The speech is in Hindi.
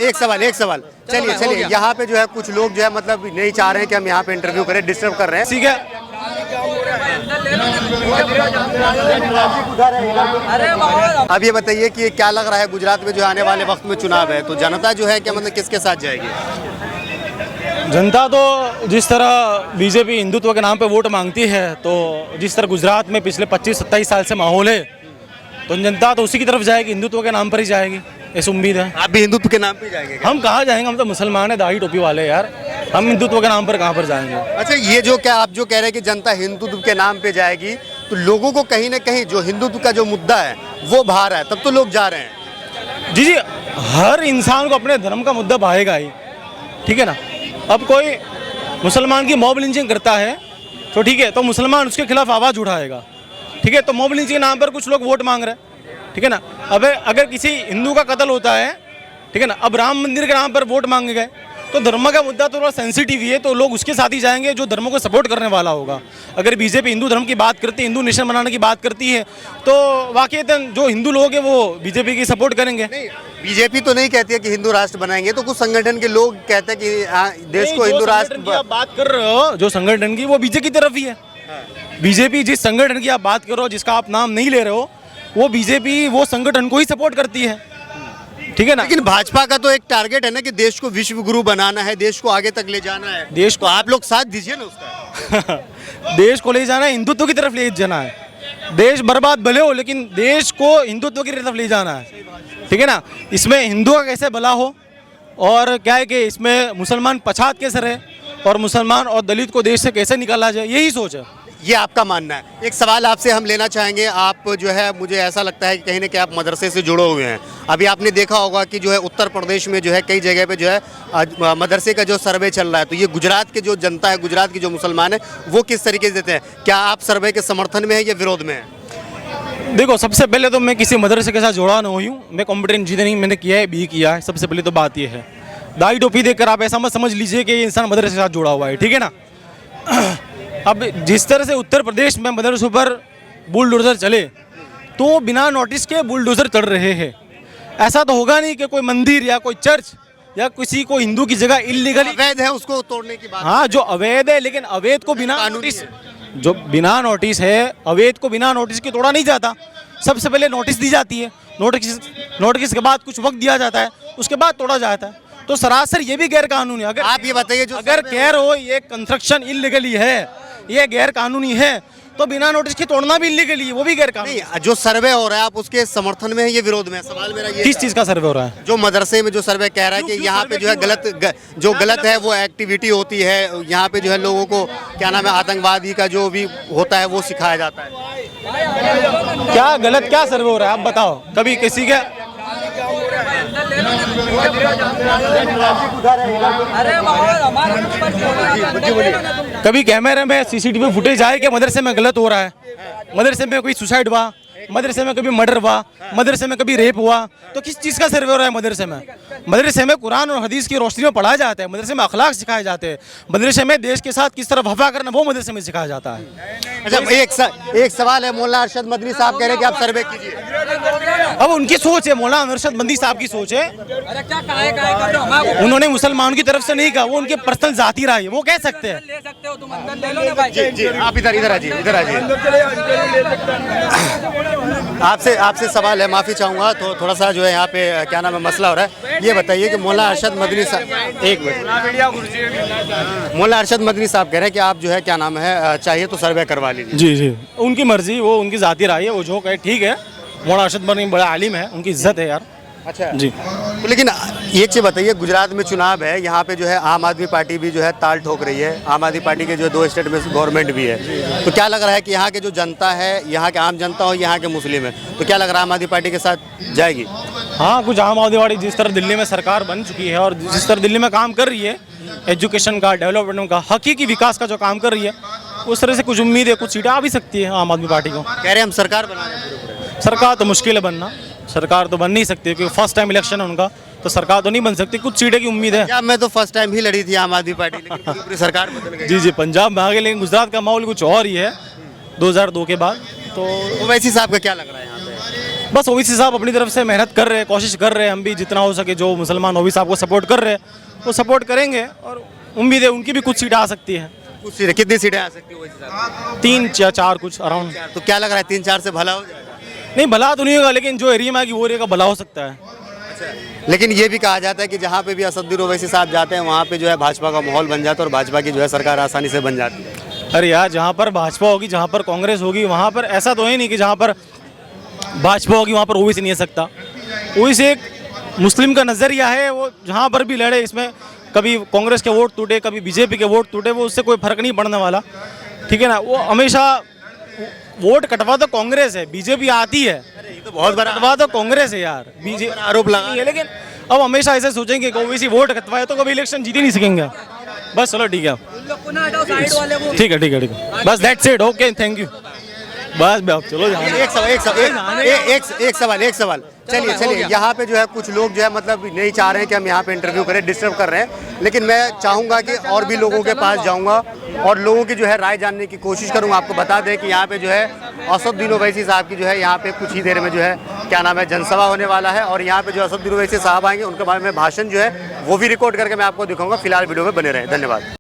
एक सवाल चलिए यहाँ पे जो है कुछ लोग जो है मतलब नहीं चाह रहे हैं कि हम यहाँ पे इंटरव्यू करें, डिस्टर्ब कर रहे हैं। ठीक है, अब ये बताइए कि क्या लग रहा है गुजरात में जो आने वाले वक्त में चुनाव है तो जनता जो है क्या मतलब किसके साथ जाएगी? जनता तो जिस तरह बीजेपी हिंदुत्व के नाम पे वोट मांगती है, तो जिस तरह गुजरात में पिछले 25-27 साल से माहौल है, तो जनता तो उसी की तरफ जाएगी, हिंदुत्व के नाम पर ही जाएगी, ऐसी उम्मीद है। आप भी हिंदुत्व के नाम पे जाएंगे? हम कहाँ जाएंगे, हम तो मुसलमान है, दाढ़ी टोपी वाले यार, हम हिंदुत्व के नाम पर कहाँ पर जाएंगे? अच्छा, ये जो क्या आप जो कह रहे हैं कि जनता हिंदुत्व के नाम पे जाएगी, तो लोगों को कहीं ना कहीं जो हिंदुत्व का जो मुद्दा है वो बाहर है, तब तो लोग जा रहे हैं। जी, हर इंसान को अपने धर्म का मुद्दा भाएगा ही, ठीक है ना। अब कोई मुसलमान की मॉब लिंचिंग करता है तो ठीक है, तो मुसलमान उसके खिलाफ आवाज़ उठाएगा, ठीक है, तो मॉब लिंचिंग के नाम पर कुछ लोग वोट मांग रहे हैं, ठीक है ना। अब अगर किसी हिंदू का कत्ल होता है, ठीक है ना, अब राम मंदिर के नाम पर वोट मांगे गए, तो धर्म का मुद्दा तो थोड़ा सेंसिटिव ही है, तो लोग उसके साथ ही जाएंगे जो धर्म को सपोर्ट करने वाला होगा। अगर बीजेपी हिंदू धर्म की बात करती है, हिंदू नेशन बनाने की बात करती है, तो वाकईतन जो हिंदू लोग हैं वो बीजेपी की सपोर्ट करेंगे। बीजेपी तो नहीं कहती है कि हिंदू राष्ट्र बनाएंगे, तो कुछ संगठन के लोग कहते हैं कि देश को हिंदू राष्ट्र की आप बात कर रहे हो, जो संगठन की, वो बीजेपी की तरफ ही है। बीजेपी जिस संगठन की आप बात कर रहे हो, जिसका आप नाम नहीं ले रहे हो, वो बीजेपी वो संगठन को ही सपोर्ट करती है, ठीक है ना। लेकिन भाजपा का तो एक टारगेट है ना कि देश को विश्व गुरु बनाना है, देश को आगे तक ले जाना है, देश को आप लोग साथ दीजिए ना उसका। देश को ले जाना है, हिंदुत्व की तरफ ले जाना है। देश बर्बाद भले हो, लेकिन देश को हिंदुत्व की तरफ ले जाना है, ठीक है ना। इसमें हिंदू का कैसे भला हो, और क्या है कि इसमें मुसलमान पछात कैसे रहे, और मुसलमान और दलित को देश से कैसे निकाला जाए, यही सोच है। ये आपका मानना है। एक सवाल आपसे हम लेना चाहेंगे, आप जो है मुझे ऐसा लगता है कि कहीं ना कहीं आप मदरसे से जुड़े हुए हैं। अभी आपने देखा होगा कि जो है उत्तर प्रदेश में जो है कई जगह पे जो है मदरसे का जो सर्वे चल रहा है, तो ये गुजरात के जो जनता है, गुजरात की जो मुसलमान है, वो किस तरीके से देते हैं? क्या आप सर्वे के समर्थन में है या विरोध में है? देखो, सबसे पहले तो मैं किसी मदरसे के साथ जुड़ा नहीं हुई हूँ, मैं कंप्यूटर इंजीनियरिंग मैंने किया है, BE किया है। सबसे पहले तो बात ये है, दाढ़ी टोपी देखकर आप ऐसा मत समझ लीजिए कि ये इंसान मदरसे के साथ जुड़ा हुआ है, ठीक है ना। अब जिस तरह से उत्तर प्रदेश में मदरसों पर बुलडोजर चले, तो बिना नोटिस के बुलडोजर चढ़ रहे हैं। ऐसा तो होगा नहीं कि कोई मंदिर या कोई चर्च या किसी को हिंदू की जगह इल्लीगल अवैध है उसको तोड़ने की बात। हाँ, जो अवैध है, लेकिन अवैध को बिना नोटिस, जो बिना नोटिस है, अवैध को बिना नोटिस के तोड़ा नहीं जाता। सबसे पहले नोटिस दी जाती है, नोटिस के बाद कुछ वक्त दिया जाता है, उसके बाद तोड़ा जाता है। तो सरासर ये भी गैर कानूनी है। अगर आप ये बताइए, जो अगर कह रहे हो ये कंस्ट्रक्शन इल्लीगली है, ये गैर कानूनी है, तो बिना नोटिस के तोड़ना भी इल्लीगली है, वो भी गैर कानूनी। जो सर्वे हो रहा है आप उसके समर्थन में है या विरोध में है? सवाल मेरा ये। किस चीज़ का सर्वे हो रहा है? जो मदरसे में जो सर्वे कह रहा है कि यहाँ पे जो है गलत है वो एक्टिविटी होती है, यहाँ पे जो है लोगों को क्या नाम है आतंकवादी का जो भी होता है वो सिखाया जाता है। क्या गलत क्या सर्वे हो रहा है आप बताओ? कभी किसी के कभी कैमरे में CCTV फुटेज आए कि मदरसे में गलत हो रहा है, मदरसे में कोई सुसाइड हुआ, मदरसे में कभी मर्डर हुआ, मदरसे में कभी रेप हुआ, तो किस चीज़ का सर्वे हो रहा है मदरसे में? मदरसे में कुरान और हदीस की रोशनी में पढ़ाया जाता है, मदरसे में अखलाक सिखाए जाते हैं, मदरसे में देश के साथ किस तरह वफा करना वो मदरसे में सिखाया जाता है। अच्छा, एक सवाल है, मौलाना अरशद मदनी साहब कह रहे हैं कि आप सर्वे कीजिए। अब उनकी सोच है, मौलाना अरशद मदनी साहब की सोच है, उन्होंने मुसलमानों की तरफ से नहीं कहा, वो उनके पर्सनल जाती राय है, वो कह सकते हैं। जी, आप इधर आ जाइए। आपसे सवाल है, माफ़ी चाहूँगा, तो थोड़ा सा जो है यहाँ पे क्या नाम है मसला हो रहा है। ये बताइए कि मौलाना अरशद मदनी साहब, एक मिनट, मौलाना अरशद मदनी साहब कह रहे हैं कि आप जो है क्या नाम है चाहिए तो सर्वे करवा लीजिए। जी, उनकी मर्जी, वो उनकी जाती राय है, वो जो कहे ठीक है। मौलाना अरशद मदनी बड़ा आलिम है, उनकी इज्जत है यार। अच्छा जी, तो लेकिन एक चीज़ बताइए, गुजरात में चुनाव है, यहाँ पे जो है आम आदमी पार्टी भी जो है ताल ठोक रही है, आम आदमी पार्टी के जो 2 स्टेट में गवर्नमेंट भी है, तो क्या लग रहा है कि यहाँ के जो जनता है, यहाँ के आम जनता हो, यहाँ के मुस्लिम है, तो क्या लग रहा है आम आदमी पार्टी के साथ जाएगी? हाँ, कुछ आम आदमी पार्टी जिस तरह दिल्ली में सरकार बन चुकी है और जिस तरह दिल्ली में काम कर रही है, एजुकेशन का, डेवलपमेंट का, हकीकी विकास का जो काम कर रही है, उस तरह से कुछ उम्मीद है, कुछ सीटें आ भी सकती है आम आदमी पार्टी को। कह रहे हैं हम सरकार बनाने। सरकार तो मुश्किल है बनना, सरकार तो बन नहीं सकती क्योंकि फर्स्ट टाइम इलेक्शन है उनका, तो सरकार तो नहीं बन सकती, कुछ सीटें की उम्मीद है। मैं तो फर्स्ट टाइम ही लड़ी थी आम आदमी पार्टी, लेकिन पूरी सरकार बदल गई। जी, पंजाब में आ गए, लेकिन गुजरात का माहौल कुछ और ही है 2002 के बाद। तो वैसी साहब का क्या लग रहा है यहाँ पे? बस ओवैसी साहब अपनी तरफ से मेहनत कर रहे हैं, कोशिश कर रहे हैं, हम भी जितना हो सके जो मुसलमान ओवैसी साहब को सपोर्ट कर रहे हैं वो सपोर्ट करेंगे और उम्मीद है उनकी भी कुछ सीटें आ सकती है। कुछ सीटें, कितनी सीटें आ सकती है ओवैसी साहब? 3 या 4 कुछ अराउंड। तो क्या लग रहा है 3-4 से भला हो जाएगा? नहीं भला तो नहीं होगा, लेकिन जो एरिया में आएगी वो एरिया का भला हो सकता है। लेकिन ये भी कहा जाता है कि जहाँ पे भी असदुद्दीन ओवैसी साहब जाते हैं वहाँ पे जो है भाजपा का माहौल बन जाता है और भाजपा की जो है सरकार आसानी से बन जाती है। अरे यार जहाँ पर भाजपा होगी, जहाँ पर कांग्रेस होगी, वहाँ पर ऐसा तो है नहीं कि जहाँ पर भाजपा होगी वहाँ पर ओवैसी नहीं आ सकता। ओवैसी एक मुस्लिम का नज़रिया है, वो जहाँ पर भी लड़े, इसमें कभी कांग्रेस के वोट टूटे कभी बीजेपी के वोट टूटे, वो उससे कोई फर्क नहीं पड़ने वाला, ठीक है ना। वो हमेशा वोट कटवा तो कांग्रेस है, बीजेपी आती है, ये तो बहुत बड़ा कटवा तो कांग्रेस है यार, बीजेपी आरोप लगा है। लेकिन अब हमेशा ऐसे सोचेंगे कि ओवैसी वोट कटवाए तो कभी इलेक्शन जीत ही नहीं सकेंगे। बस चलो ठीक है, ठीक है, ठीक है, ठीक है, बस that's it, okay, thank you. बस चलो एक सवाल चलिए यहाँ पे जो है कुछ लोग जो है मतलब नहीं चाह रहे हैं कि हम यहाँ पे इंटरव्यू करें, डिस्टर्ब कर रहे हैं, लेकिन मैं चाहूँगा कि और भी लोगों के पास जाऊँगा और लोगों की जो है राय जानने की कोशिश करूँगा। आपको बता दें कि यहाँ पे जो है असदुद्दीन ओवैसी साहब की जो है यहाँ पे कुछ ही देर में जो है क्या नाम है जनसभा होने वाला है और यहाँ पे जो असदुद्दीन ओवैसी साहब आएंगे उनके बारे में भाषण जो है वो भी रिकॉर्ड करके मैं आपको दिखाऊंगा। फिलहाल वीडियो में बने रहें, धन्यवाद।